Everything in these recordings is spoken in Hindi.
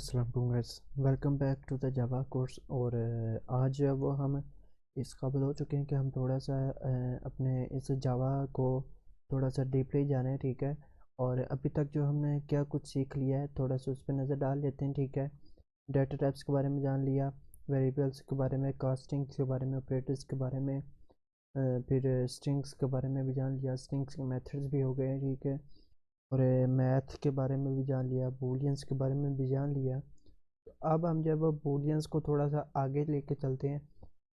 अस्सलाम वालेकुम guys, welcome back to the Java course. और आज जो है वो हम इस काबिल हो चुके हैं कि हम थोड़ा सा अपने इस जावा को थोड़ा सा डीपली जाने। ठीक है, और अभी तक जो हमने क्या कुछ सीख लिया है थोड़ा सा उस पर नज़र डाल लेते हैं। ठीक है, डाटा टाइप्स के बारे में जान लिया, वेरिएबल्स के बारे में, कास्टिंग के बारे में, ऑपरेटर्स के बारे में, फिर स्ट्रिंग्स के बारे में भी जान लिया, स्ट्रिंग्स के मेथड्स भी हो गए। ठीक है, और मैथ के बारे में भी जान लिया, बूलियंस के बारे में भी जान लिया। तो अब हम जब बूलियंस को थोड़ा सा आगे लेके चलते हैं,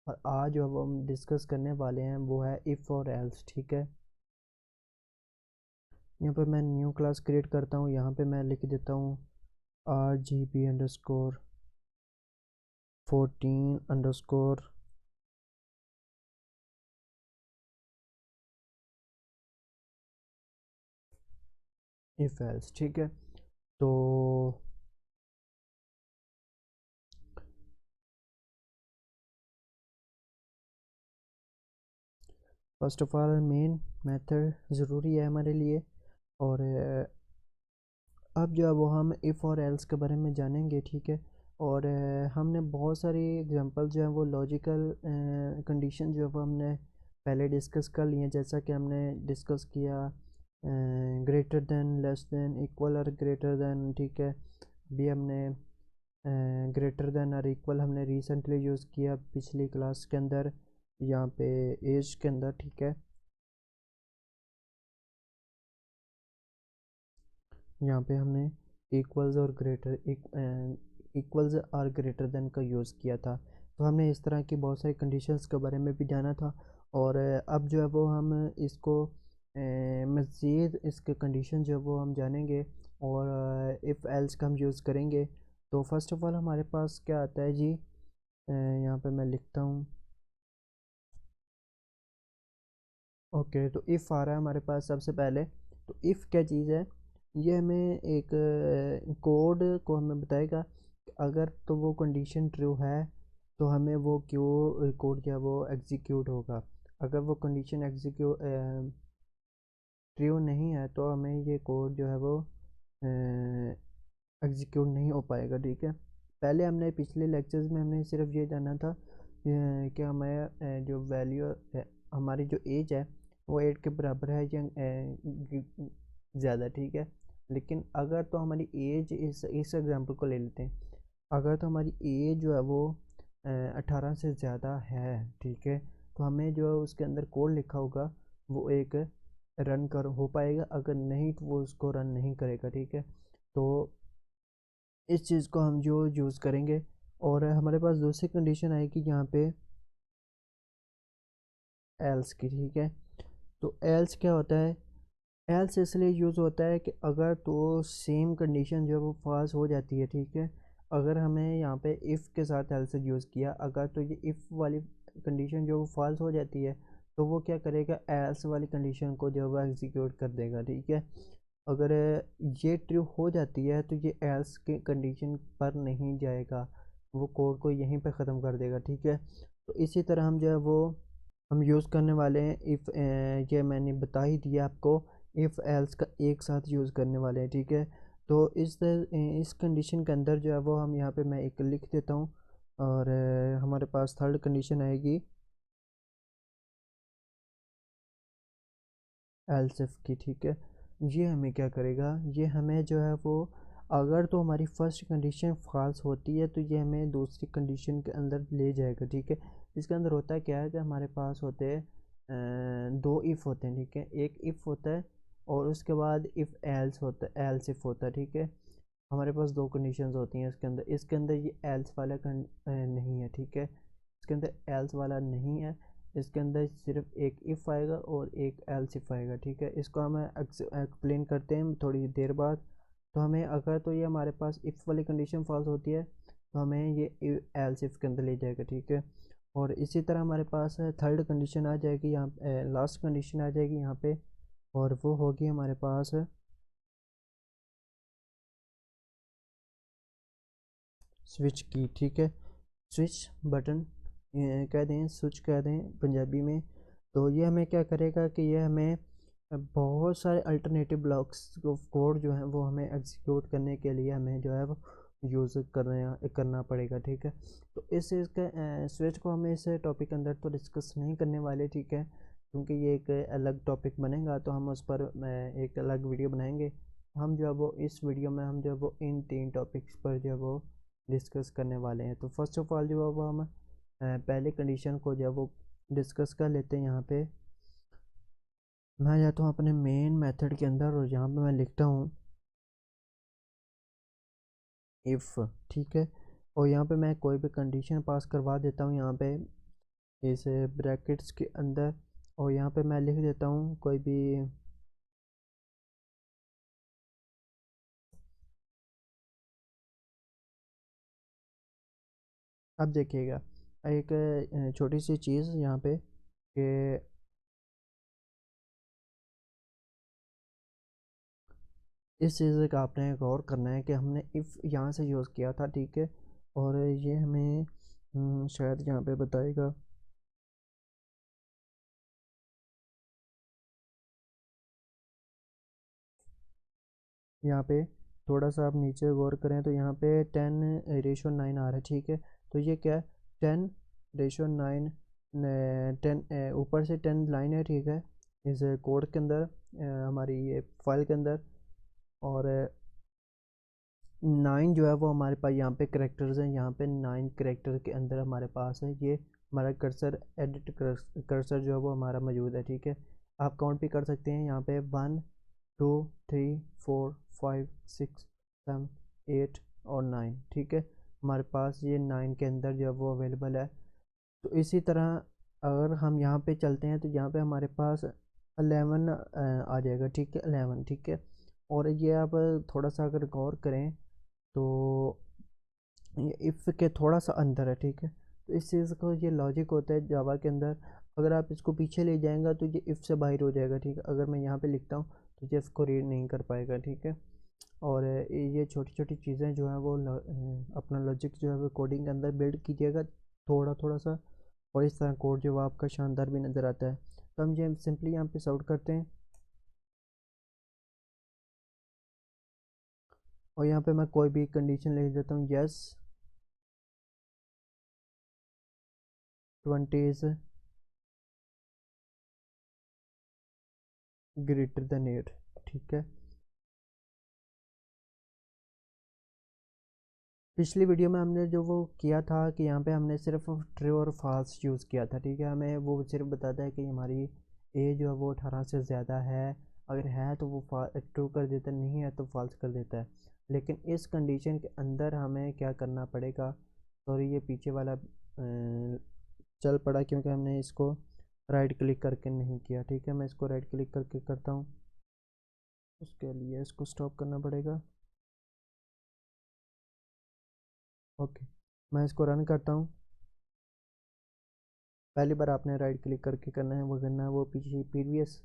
और आज जो अब हम डिस्कस करने वाले हैं वो है इफ़ और एल्स। ठीक है, यहाँ पर मैं न्यू क्लास क्रिएट करता हूँ, यहाँ पे मैं लिख देता हूँ RGB_14_ इफ़ एल्स। ठीक है, तो first of all main method ज़रूरी है हमारे लिए। और अब जो है वो हम इफ़ और एल्स के बारे में जानेंगे। ठीक है, और हमने बहुत सारी एग्जांपल जो है वो लॉजिकल कंडीशन जो है वो हमने पहले डिस्कस कर लिए हैं। जैसा कि हमने डिस्कस किया greater than, less than, equal और ग्रेटर देन। ठीक है, भी हमने ग्रेटर देन और इक्वल हमने रिसेंटली यूज़ किया पिछली क्लास के अंदर, यहाँ पे एज के अंदर। ठीक है, यहाँ पे हमने इक्वल्स और ग्रेटर देन का यूज़ किया था। तो हमने इस तरह की बहुत सारी कंडीशंस के बारे में भी जाना था। और अब जो है वो हम इसको मज़ीद इसके कंडीशन जो है वो हम जानेंगे, और इफ़ एल्स का हम यूज़ करेंगे। तो फर्स्ट ऑफ ऑल हमारे पास क्या आता है जी, यहाँ पे मैं लिखता हूँ। ओके, तो इफ़ आ रहा है हमारे पास सबसे पहले। तो इफ़ क्या चीज़ है, ये हमें एक कोड को हमें बताएगा कि अगर तो वो कंडीशन ट्रू है तो हमें वो क्यों कोड जो है वो एग्जीक्यूट होगा। अगर वो कंडीशन एग्जीक्यूट ट्रू नहीं है तो हमें ये कोड जो है वो एग्जीक्यूट नहीं हो पाएगा। ठीक है, पहले हमने पिछले लेक्चर्स में हमने सिर्फ ये जाना था कि हमें जो वैल्यू हमारी जो एज है वो 8 के बराबर है या ज़्यादा। ठीक है, लेकिन अगर तो हमारी एज इस एग्जांपल को ले लेते हैं, अगर तो हमारी एज जो है वो 18 से ज़्यादा है। ठीक है, तो हमें जो है उसके अंदर कोड लिखा होगा वो एक रन कर हो पाएगा, अगर नहीं तो वो उसको रन नहीं करेगा। ठीक है, तो इस चीज़ को हम जो यूज़ करेंगे। और हमारे पास दूसरी कंडीशन आएगी यहाँ पे एल्स की। ठीक है, तो एल्स क्या होता है, एल्स इसलिए यूज़ होता है कि अगर तो सेम कंडीशन जो है वो फॉल्स हो जाती है। ठीक है, अगर हमें यहाँ पे इफ़ के साथ एल्स यूज़ किया, अगर तो ये इफ़ वाली कंडीशन जो वो फॉल्स हो जाती है तो वो क्या करेगा, एल्स वाली कंडीशन को जो है वो एग्जीक्यूट कर देगा। ठीक है, अगर ये ट्रू हो जाती है तो ये एल्स के कंडीशन पर नहीं जाएगा, वो कोड को यहीं पे ख़त्म कर देगा। ठीक है, तो इसी तरह हम जो है वो हम यूज़ करने वाले हैं इफ़, ये मैंने बता ही दिया आपको, इफ़ एल्स का एक साथ यूज़ करने वाले हैं। ठीक है, तो इस कंडीशन के अंदर जो है वो हम यहाँ पे मैं एक लिख देता हूँ, और हमारे पास थर्ड कंडीशन आएगी एल्स इफ की। ठीक है, ये हमें क्या करेगा, ये हमें जो है वो अगर तो हमारी फर्स्ट कंडीशन फॉल्स होती है तो ये हमें दूसरी कंडीशन के अंदर ले जाएगा। ठीक है, इसके अंदर होता क्या है कि हमारे पास होते हैं दो इफ़ होते हैं। ठीक है, एक इफ़ होता है और उसके बाद इफ़ एल्स होता है, एल्स इफ़ होता है। ठीक है, हमारे पास दो कंडीशंस होती हैं इसके अंदर ये एल्स वाला नहीं है। ठीक है, इसके अंदर एल्स वाला नहीं है, इसके अंदर सिर्फ एक इफ़ आएगा और एक एल्स इफ आएगा। ठीक है, इसको हम एक्सप्लेन करते हैं थोड़ी देर बाद। तो हमें अगर तो ये हमारे पास इफ़ वाली कंडीशन फॉल्स होती है तो हमें ये एल्स इफ के अंदर ले जाएगा। ठीक है, और इसी तरह हमारे पास थर्ड कंडीशन आ जाएगी यहाँ, लास्ट कंडीशन आ जाएगी यहाँ पे, और वो होगी हमारे पास स्विच की। ठीक है, स्विच बटन कह दें, स्विच कह दें पंजाबी में। तो ये हमें क्या करेगा कि ये हमें बहुत सारे अल्टरनेटिव ब्लॉक्स ऑफ कोड जो हैं वो हमें एग्जीक्यूट करने के लिए हमें जो है वो यूज़ करना पड़ेगा, ठीक है। तो इस चीज़ का स्विच को हमें इस टॉपिक के अंदर तो डिस्कस नहीं करने वाले, ठीक है, क्योंकि ये एक अलग टॉपिक बनेगा तो हम उस पर एक अलग वीडियो बनाएंगे। हम जो है वो इस वीडियो में हम जो है वो इन 3 टॉपिक्स पर जो है वो डिस्कस करने वाले हैं। तो फर्स्ट ऑफ ऑल जो है वो हम पहले कंडीशन को जो है वो डिस्कस कर लेते हैं। यहाँ पे मैं जाता हूँ अपने मेन मेथड के अंदर और यहाँ पे मैं लिखता हूँ इफ़, ठीक है, और यहाँ पे मैं कोई भी कंडीशन पास करवा देता हूँ यहाँ पे इस ब्रैकेट्स के अंदर, और यहाँ पे मैं लिख देता हूँ कोई भी अब देखिएगा एक छोटी सी चीज़ यहाँ पे कि इस चीज़ का आपने गौर करना है कि हमने इफ़ यहाँ से यूज़ किया था, ठीक है, और ये हमें शायद यहाँ पे बताएगा। यहाँ पे थोड़ा सा आप नीचे गौर करें तो यहाँ पे 10:9 आ रहा है, ठीक है। तो ये क्या है, 10:9, 10 ऊपर से 10 लाइन है, ठीक है, इस कोड के अंदर, हमारी ये फाइल के अंदर, और 9 जो है वो हमारे पास यहाँ पे करेक्टर्स हैं। यहाँ पे 9 करेक्टर के अंदर हमारे पास है ये हमारा कर्सर, एडिट कर्सर जो है वो हमारा मौजूद है, ठीक है। आप काउंट भी कर सकते हैं यहाँ पे 1 2 3 4 5 6 7 8 और 9, ठीक है, हमारे पास ये 9 के अंदर जो है वो अवेलेबल है। तो इसी तरह अगर हम यहाँ पे चलते हैं तो यहाँ पे हमारे पास 11 आ जाएगा, ठीक है, 11, ठीक है। और ये आप थोड़ा सा अगर गौर करें तो ये इफ़ के थोड़ा सा अंदर है, ठीक है। तो इस चीज़ को ये लॉजिक होता है जावा के अंदर, अगर आप इसको पीछे ले जाएंगे तो ये इफ़ से बाहर हो जाएगा, ठीक है। अगर मैं यहाँ पे लिखता हूँ तो ये इसको रीड नहीं कर पाएगा, ठीक है। और ये छोटी छोटी चीज़ें जो हैं वो अपना लॉजिक जो है वो कोडिंग के अंदर बिल्ड कीजिएगा थोड़ा थोड़ा सा, और इस तरह कोड जो है आपका शानदार भी नज़र आता है। तो हम ये सिंपली यहाँ पे सॉल्व करते हैं, और यहाँ पे मैं कोई भी कंडीशन लिख देता हूँ, यस 20 इज़ ग्रेटर देन 8, ठीक है। पिछली वीडियो में हमने जो वो किया था कि यहाँ पे हमने सिर्फ ट्रू और फॉल्स यूज़ किया था, ठीक है। हमें वो सिर्फ बताता है कि हमारी एज जो है वो 18 से ज़्यादा है, अगर है तो वो ट्रू कर देता है, नहीं है तो फॉल्स कर देता है। लेकिन इस कंडीशन के अंदर हमें क्या करना पड़ेगा, सॉरी ये पीछे वाला चल पड़ा क्योंकि हमने इसको राइट क्लिक करके नहीं किया, ठीक है। मैं इसको राइट क्लिक करके करता हूँ, उसके लिए इसको स्टॉप करना पड़ेगा। ओके, मैं इसको रन करता हूँ। पहली बार आपने राइट क्लिक करके करना है, वो करना है वो पीछे प्रीवियस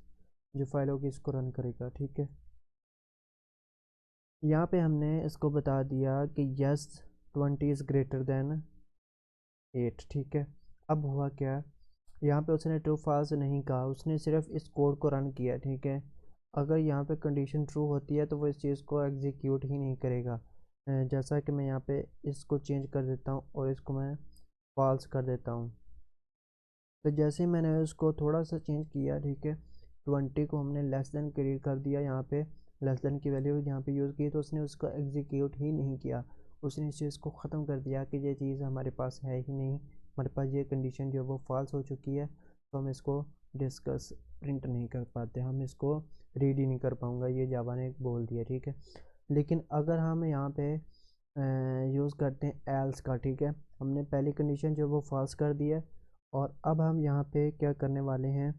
जो फाइल होगी इसको रन करेगा, ठीक है। यहाँ पे हमने इसको बता दिया कि यस 20 इज़ ग्रेटर देन 8, ठीक है। अब हुआ क्या, यहाँ पे उसने ट्रू फॉल्स नहीं कहा, उसने सिर्फ इस कोड को रन किया, ठीक है। अगर यहाँ पे कंडीशन ट्रू होती है तो वो इस चीज़ को एग्जीक्यूट ही नहीं करेगा। जैसा कि मैं यहाँ पे इसको चेंज कर देता हूँ और इसको मैं फॉल्स कर देता हूँ। तो जैसे ही मैंने उसको थोड़ा सा चेंज किया, ठीक है, 20 को हमने लेस देन क्रिएट कर दिया, यहाँ पे लेस देन की वैल्यू यहाँ पे यूज़ की, तो उसने उसको एग्जीक्यूट ही नहीं किया। उसने इस चीज़ को ख़त्म कर दिया कि ये चीज़ हमारे पास है ही नहीं, हमारे पास ये कंडीशन जो है वो फॉल्स हो चुकी है, तो हम इसको डिस्कस प्रिंट नहीं कर पाते, हम इसको रीड ही नहीं कर पाऊँगा, ये जावा ने बोल दिया, ठीक है। लेकिन अगर हम यहाँ पे यूज़ करते हैं एल्स का, ठीक है, हमने पहली कंडीशन जो वो फॉल्स कर दी है, और अब हम यहाँ पे क्या करने वाले हैं,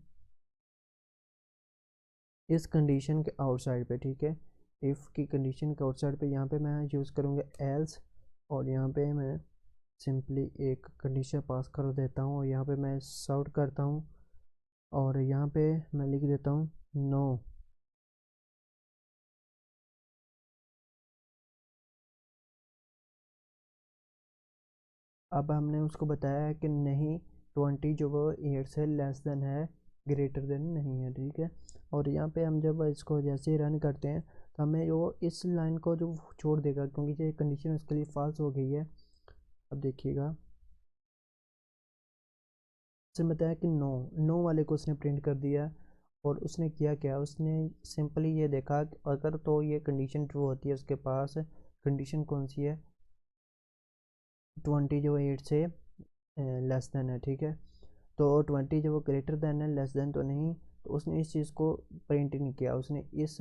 इस कंडीशन के आउटसाइड पे, ठीक है, इफ़ की कंडीशन के आउटसाइड पे यहाँ पे मैं यूज़ करूँगा एल्स, और यहाँ पे मैं सिंपली एक कंडीशन पास कर देता हूँ, और यहाँ पे मैं सॉर्ट करता हूँ, और यहाँ पे मैं लिख देता हूँ नो। अब हमने उसको बताया है कि नहीं 20 जो वो 8 से लेस देन है, ग्रेटर देन नहीं है, ठीक है। और यहाँ पे हम जब इसको जैसे ही रन करते हैं तो हमें वो इस लाइन को जो छोड़ देगा, क्योंकि ये कंडीशन उसके लिए फॉल्स हो गई है। अब देखिएगा, उसने बताया कि नो, नो वाले को उसने प्रिंट कर दिया। और उसने किया क्या, उसने सिंपली ये देखा कि अगर तो ये कंडीशन ट्रू होती है, उसके पास कंडीशन कौन सी है, 20 जो 8 से लेस देन है, ठीक है। तो 20 जो वो ग्रेटर देन है, लेस देन तो नहीं, तो उसने इस चीज़ को प्रिंट नहीं किया, उसने इस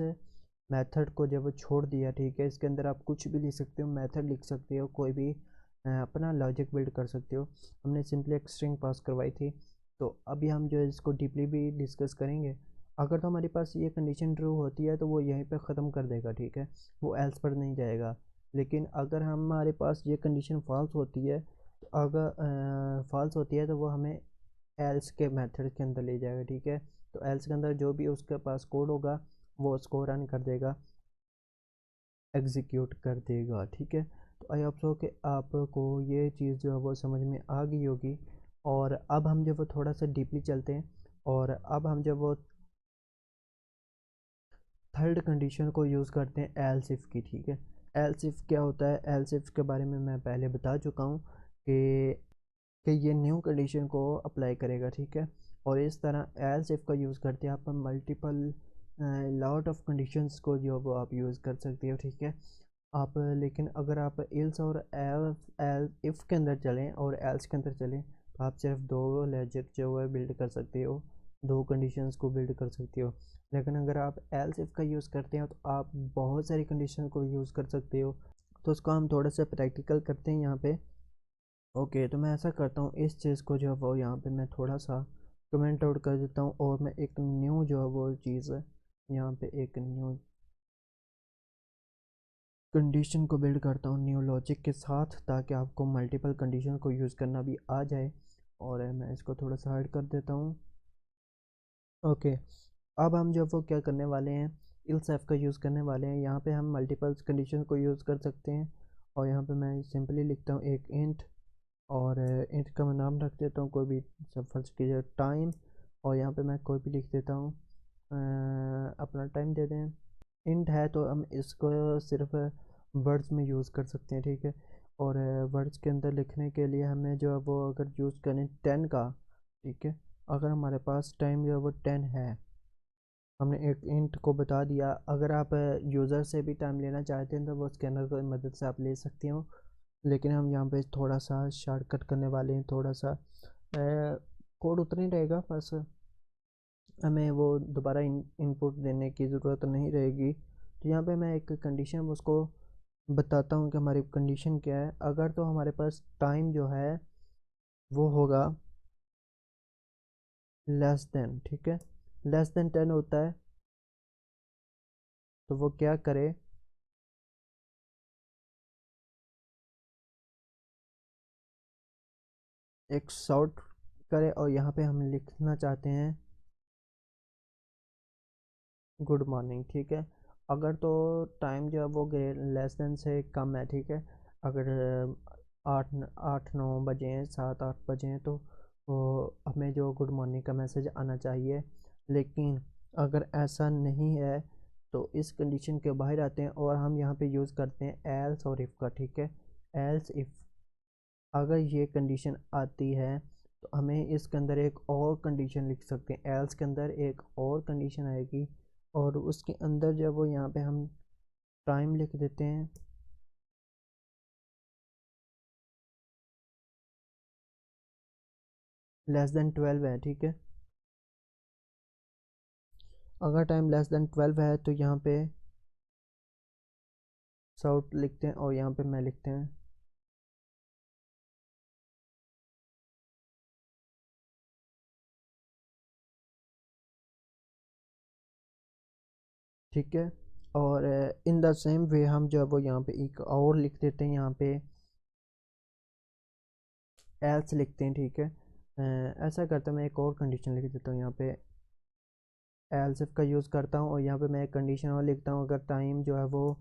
मेथड को जब छोड़ दिया, ठीक है। इसके अंदर आप कुछ भी लिख सकते हो, मेथड लिख सकते हो, कोई भी अपना लॉजिक बिल्ड कर सकते हो। हमने सिंपली एक स्ट्रिंग पास करवाई थी। तो अभी हम जो है इसको डीपली भी डिस्कस करेंगे। अगर तो हमारे पास ये कंडीशन ट्रू होती है तो वो यहीं पे ख़त्म कर देगा, ठीक है, वो एल्स पर नहीं जाएगा। लेकिन अगर हमारे पास ये कंडीशन फॉल्स होती है, तो अगर फॉल्स होती है तो वो हमें एल्स के मेथड के अंदर ले जाएगा, ठीक है। तो एल्स के अंदर जो भी उसके पास कोड होगा वो उसको रन कर देगा, एग्जीक्यूट कर देगा, ठीक है। तो आई होप सो कि आपको ये चीज़ जो है वो समझ में आ गई होगी। और अब हम जब वो थोड़ा सा डीपली चलते हैं, और अब हम जब वो थर्ड कंडीशन को यूज़ करते हैं एल्स इफ़ की, ठीक है। एल्स इफ़ क्या होता है, एल्स इफ़ के बारे में मैं पहले बता चुका हूँ कि ये न्यू कंडीशन को अप्लाई करेगा, ठीक है। और इस तरह एल्स इफ़ का यूज़ करते हैं आप मल्टीपल लॉट ऑफ कंडीशंस को जो वो आप यूज़ कर सकते हो, ठीक है। आप लेकिन अगर आप इल्स और एल इफ़ के अंदर चलें और एल्स के अंदर चलें तो आप सिर्फ दो लॉजिक जो है बिल्ड कर सकते हो, दो कंडीशंस को बिल्ड कर सकते हो। लेकिन अगर आप एल्स इफ़ का यूज़ करते हो तो आप बहुत सारी कंडीशन को यूज़ कर सकते हो। तो उसको हम थोड़ा सा प्रैक्टिकल करते हैं यहाँ पे। ओके, तो मैं ऐसा करता हूँ, इस चीज़ को जो है वो यहाँ पे मैं थोड़ा सा कमेंट आउट कर देता हूँ, और मैं एक न्यू जो है वो चीज़ है यहाँ पे एक न्यू कंडीशन को बिल्ड करता हूँ न्यू लॉजिक के साथ, ताकि आपको मल्टीपल कंडीशन को यूज़ करना भी आ जाए। और मैं इसको थोड़ा सा हाइड कर देता हूँ। ओके, अब हम जो वो क्या करने वाले हैं, इल्स एफ का यूज़ करने वाले हैं। यहाँ पे हम मल्टीपल कंडीशन को यूज़ कर सकते हैं। और यहाँ पे मैं सिंपली लिखता हूँ एक इंट, और इंट का मैं नाम रख देता हूँ कोई भी, सब फर्ज कीजिए टाइम। और यहाँ पे मैं कोई भी लिख देता हूँ, अपना टाइम दे दें। इंट है तो हम इसको सिर्फ वर्ड्स में यूज़ कर सकते हैं, ठीक है। और वर्ड्स के अंदर लिखने के लिए हमें जो है वो अगर यूज़ करें 10 का, ठीक है। अगर हमारे पास टाइम जो है वो 10 है, हमने एक इंट को बता दिया। अगर आप यूज़र से भी टाइम लेना चाहते हैं तो वो स्कैनर की मदद से आप ले सकते हो। लेकिन हम यहाँ पे थोड़ा सा शॉर्टकट करने वाले हैं, थोड़ा सा कोड उतना ही रहेगा, बस हमें वो दोबारा इनपुट देने की ज़रूरत नहीं रहेगी। तो यहाँ पे मैं एक कंडीशन उसको बताता हूँ कि हमारी कंडीशन क्या है। अगर तो हमारे पास टाइम जो है वो होगा लेस देन, ठीक है, लेस देन 10 होता है, तो वो क्या करे, एक शॉर्ट करे। और यहाँ पे हम लिखना चाहते हैं गुड मॉर्निंग, ठीक है। अगर तो टाइम जो है वो लेस देन से कम है, ठीक है। अगर आठ आठ नौ बजे हैं, 7 8 बजे हैं, तो वो हमें जो गुड मॉर्निंग का मैसेज आना चाहिए। लेकिन अगर ऐसा नहीं है तो इस कंडीशन के बाहर आते हैं, और हम यहाँ पे यूज़ करते हैं एल्स और इफ़ का, ठीक है। एल्स इफ़, अगर ये कंडीशन आती है तो हमें इसके अंदर एक और कंडीशन लिख सकते हैं, एल्स के अंदर एक और कंडीशन आएगी, और उसके अंदर जब वो यहाँ पे हम टाइम लिख देते हैं लेस देन 12 है, ठीक है। अगर टाइम लेस देन 12 है तो यहाँ पे साउट लिखते हैं, और यहाँ पे मैं लिखते हैं, ठीक है। और इन द सेम वे हम जो है वो यहाँ पे एक और लिख देते हैं, यहाँ पे एल्स लिखते हैं, ठीक है। ऐसा करता मैं एक और कंडीशन लिख देता हूँ यहाँ पे, एल्स इफ का यूज़ करता हूँ, और यहाँ पे मैं एक कंडीशन और लिखता हूँ। अगर टाइम जो है वो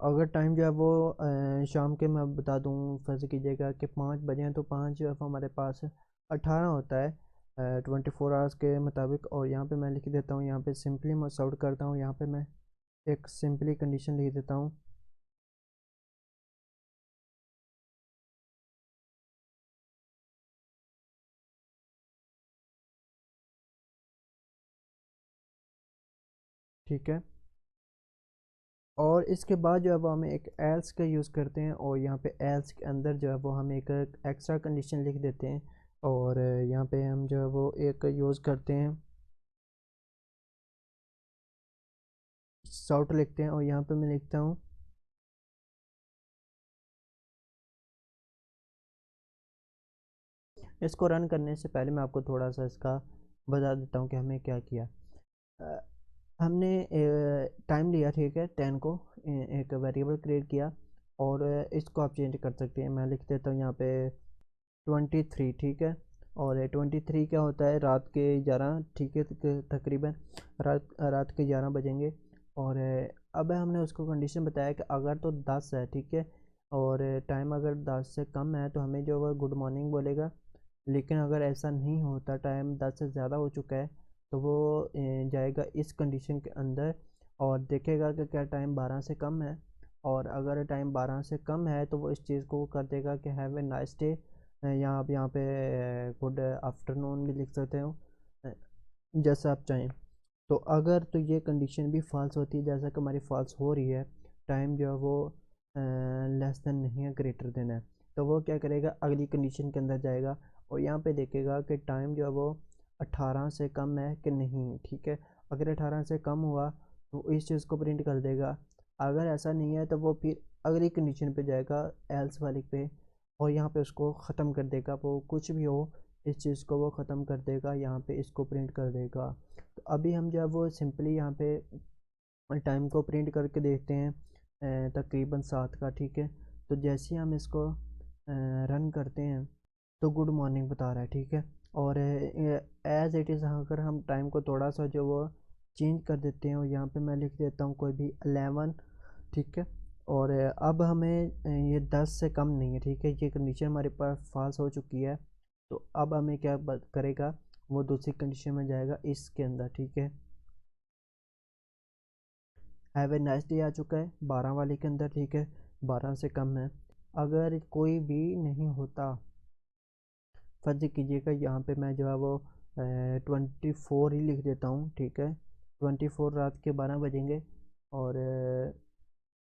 अगर टाइम जो है वो शाम के मैं बता दूँ, फर्ज कीजिएगा कि 5 बजे हैं, तो 5 जो है वो हमारे पास 18 होता है। 24 आवर्स के मुताबिक। और यहाँ पे मैं लिख देता हूँ, यहाँ पे सिंपली मैं सॉर्ट करता हूँ, यहाँ पे मैं एक सिंपली कंडीशन लिख देता हूँ। ठीक है, और इसके बाद जो है वो हमें एक एल्स का यूज़ करते हैं, और यहाँ पे एल्स के अंदर जो है वो हम एक एक्स्ट्रा कंडीशन लिख देते हैं। और यहाँ पे हम जो है वो एक यूज़ करते हैं, सॉर्ट लिखते हैं, और यहाँ पे मैं लिखता हूँ इसको रन करने से पहले मैं आपको थोड़ा सा इसका बता देता हूँ कि हमें क्या किया। अ, हमने टाइम लिया, ठीक है, 10 को एक वेरिएबल क्रिएट किया, और इसको आप चेंज कर सकते हैं। मैं लिख देता हूँ यहाँ पे 23, ठीक है। और 23 क्या होता है, रात के 11, ठीक है, तकरीबन रात के 11 बजेंगे। और अब हमने उसको कंडीशन बताया कि अगर तो 10 है, ठीक है, और टाइम अगर 10 से कम है तो हमें जो है गुड मॉर्निंग बोलेगा। लेकिन अगर ऐसा नहीं होता, टाइम 10 से ज़्यादा हो चुका है, तो वो जाएगा इस कंडीशन के अंदर और देखेगा कि क्या टाइम 12 से कम है। और अगर टाइम 12 से कम है तो वो इस चीज़ को कर देगा कि हैव ए नाइस डे, या आप यहाँ पे गुड आफ्टरनून भी लिख सकते हो, अ, जैसा आप चाहें। तो अगर तो ये कंडीशन भी फॉल्स होती है, जैसा कि हमारी फॉल्स हो रही है, टाइम जो है वो लेस देन नहीं है, ग्रेटर देन है, तो वो क्या करेगा, अगली कंडीशन के अंदर जाएगा और यहाँ पे देखेगा कि टाइम जो है वो 18 से कम है कि नहीं, ठीक है। अगर 18 से कम हुआ तो इस चीज़ को प्रिंट कर देगा। अगर ऐसा नहीं है तो वो फिर अगली कंडीशन पे जाएगा, एल्स वाली पे, और यहाँ पे उसको ख़त्म कर देगा। वो कुछ भी हो, इस चीज़ को वो ख़त्म कर देगा, यहाँ पे इसको प्रिंट कर देगा। तो अभी हम जो है वो सिंपली यहाँ पे टाइम को प्रिंट करके देखते हैं, तकरीबन 7 का, ठीक है। तो जैसे ही हम इसको रन करते हैं तो गुड मॉर्निंग बता रहा है, ठीक है। और एज इट इज़ अगर हम टाइम को थोड़ा सा जो वो चेंज कर देते हैं, और यहाँ पे मैं लिख देता हूँ कोई भी 11, ठीक है। और अब हमें ये 10 से कम नहीं है, ठीक है, ये कंडीशन हमारे पास फॉल्स हो चुकी है। तो अब हमें क्या करेगा, वो दूसरी कंडीशन में जाएगा इसके अंदर, ठीक है। हैव ए नाइस डे आ चुका है 12 वाले के अंदर, ठीक है, 12 से कम है। अगर कोई भी नहीं होता, फर्ज कीजिएगा यहाँ पे मैं जो है वो 24 ही लिख देता हूँ, ठीक है, 24 रात के 12 बजेंगे। और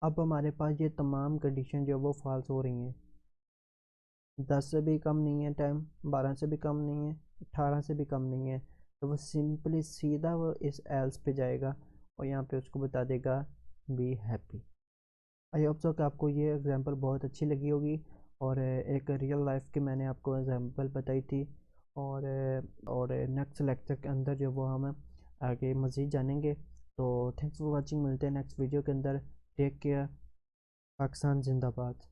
अब हमारे पास ये तमाम कंडीशन जो है वो फॉल्स हो रही हैं। 10 से भी कम नहीं है टाइम, 12 से भी कम नहीं है, 18 से भी कम नहीं है। तो वो सिंपली सीधा वो इस एल्स पे जाएगा और यहाँ पे उसको बता देगा be happy. I hope so कि आपको ये एग्जांपल बहुत अच्छी लगी होगी, और एक रियल लाइफ की मैंने आपको एग्जांपल बताई थी। और नेक्स्ट लेक्चर के अंदर जो वो हम आगे मज़ीद जानेंगे। तो थैंक्स फॉर वाचिंग, मिलते हैं नेक्स्ट वीडियो के अंदर। टेक केयर, पाकिस्तान जिंदाबाद।